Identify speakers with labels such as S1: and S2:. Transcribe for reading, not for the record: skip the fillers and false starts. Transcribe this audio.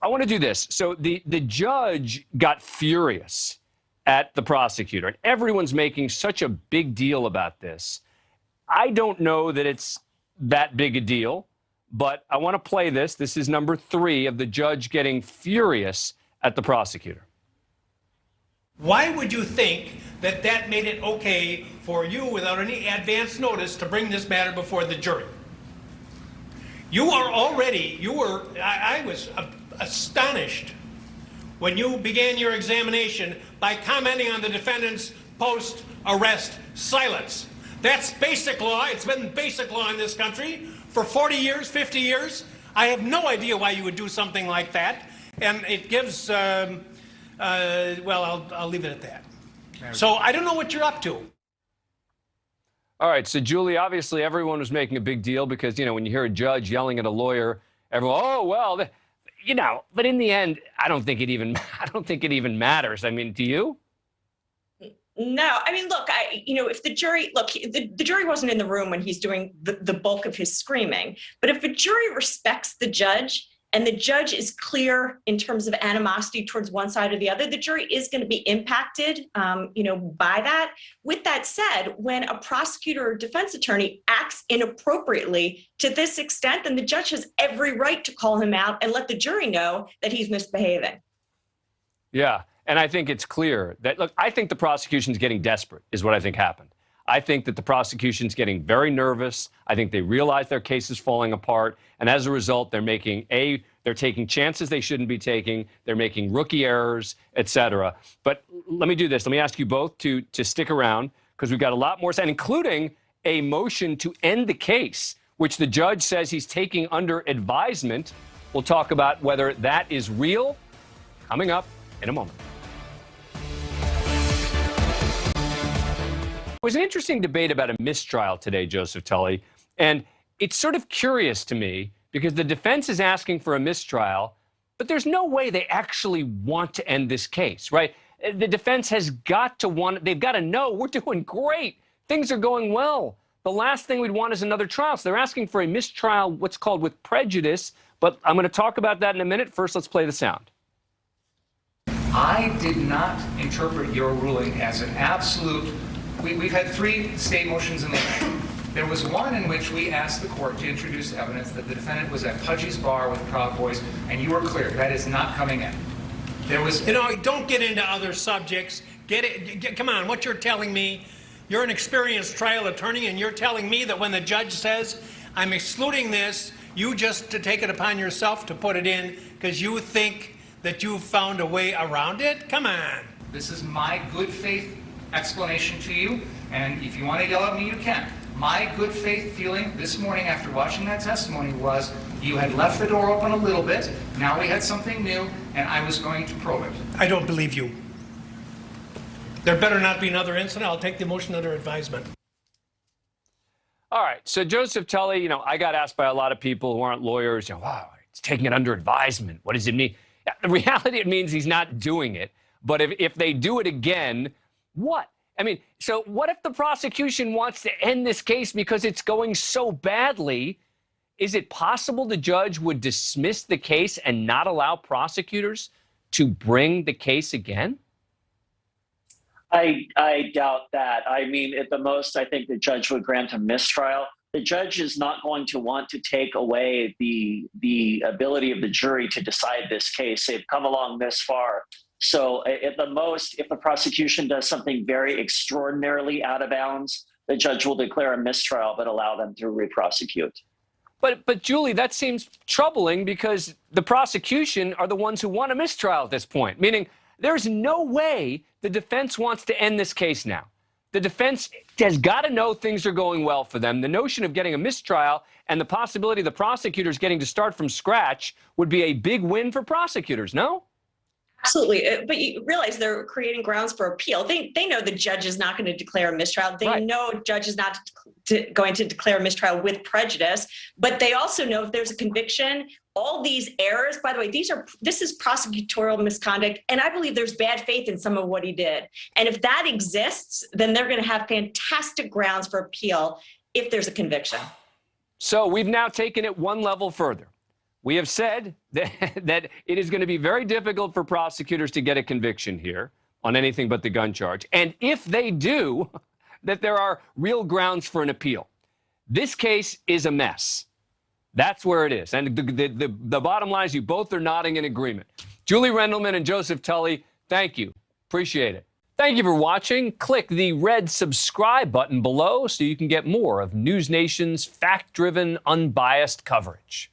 S1: I want to do this. So the judge got furious at the prosecutor, and everyone's making such a big deal about this. I don't know that it's that big a deal, but I want to play this. This is number 3 of the judge getting furious at the prosecutor.
S2: Why would you think that that made it okay for you, without any advance notice, to bring this matter before the jury? I was astonished when you began your examination by commenting on the defendant's post-arrest silence. That's basic law. It's been basic law in this country for 40 years, 50 years. I have no idea why you would do something like that. And it gives, well, I'll leave it at that. So I don't know what you're up to.
S1: All right, so Julie, obviously everyone was making a big deal because, when you hear a judge yelling at a lawyer, everyone, oh, well, but in the end, I don't think it even matters. I mean, do you?
S3: No, I mean, look, if the jury, the jury wasn't in the room when he's doing the bulk of his screaming, but if a jury respects the judge and the judge is clear in terms of animosity towards one side or the other, the jury is going to be impacted, by that. With that said, when a prosecutor or defense attorney acts inappropriately to this extent, then the judge has every right to call him out and let the jury know that he's misbehaving.
S1: Yeah. And I think it's clear that, look, I think the prosecution's getting desperate is what I think happened. I think that the prosecution's getting very nervous. I think they realize their case is falling apart. And as a result, they're taking chances they shouldn't be taking. They're making rookie errors, et cetera. But let me do this. Let me ask you both to stick around because we've got a lot more, including a motion to end the case, which the judge says he's taking under advisement. We'll talk about whether that is real coming up in a moment. It was an interesting debate about a mistrial today, Joseph Tully, and it's sort of curious to me because the defense is asking for a mistrial, but there's no way they actually want to end this case, right? The defense has got to they've got to know we're doing great. Things are going well. The last thing we'd want is another trial. So they're asking for a mistrial, what's called with prejudice, but I'm going to talk about that in a minute. First, let's play the sound.
S4: I did not interpret your ruling as an absolute. We've had 3 state motions in the matter. There was one in which we asked the court to introduce evidence that the defendant was at Pudgy's bar with Proud Boys, and you were clear that is not coming in. There was,
S2: don't get into other subjects. Come on, what you're telling me, you're an experienced trial attorney, and you're telling me that when the judge says, I'm excluding this, you just to take it upon yourself to put it in because you think that you've found a way around it? Come on.
S4: This is my good faith explanation to you, and if you want to yell at me, you can. My good faith feeling this morning after watching that testimony was you had left the door open a little bit, now we had something new, and I was going to probe it.
S2: I don't believe you. There better not be another incident. I'll take the motion under advisement.
S1: All right, so Joseph Tully, I got asked by a lot of people who aren't lawyers, wow, it's taking it under advisement. What does it mean? Yeah, the reality, it means he's not doing it, but if they do it again, what? I mean, so what if the prosecution wants to end this case because it's going so badly? Is it possible the judge would dismiss the case and not allow prosecutors to bring the case again?
S5: I doubt that. I mean, at the most, I think the judge would grant a mistrial. The judge is not going to want to take away the ability of the jury to decide this case. They've come along this far. So at the most, if the prosecution does something very extraordinarily out of bounds, the judge will declare a mistrial but allow them to re-prosecute.
S1: But Julie, that seems troubling because the prosecution are the ones who want a mistrial at this point, meaning there's no way the defense wants to end this case now. The defense has got to know things are going well for them. The notion of getting a mistrial and the possibility of the prosecutors getting to start from scratch would be a big win for prosecutors, no?
S3: Absolutely. But you realize they're creating grounds for appeal. They know the judge is not going to declare a mistrial. They know the judge is not going to declare a mistrial with prejudice. But they also know if there's a conviction, all these errors, by the way, this is prosecutorial misconduct. And I believe there's bad faith in some of what he did. And if that exists, then they're going to have fantastic grounds for appeal if there's a conviction.
S1: So we've now taken it one level further. We have said that it is going to be very difficult for prosecutors to get a conviction here on anything but the gun charge. And if they do, that there are real grounds for an appeal. This case is a mess. That's where it is. And the bottom line is you both are nodding in agreement. Julie Rendelman and Joseph Tully, thank you. Appreciate it. Thank you for watching. Click the red subscribe button below so you can get more of NewsNation's fact-driven, unbiased coverage.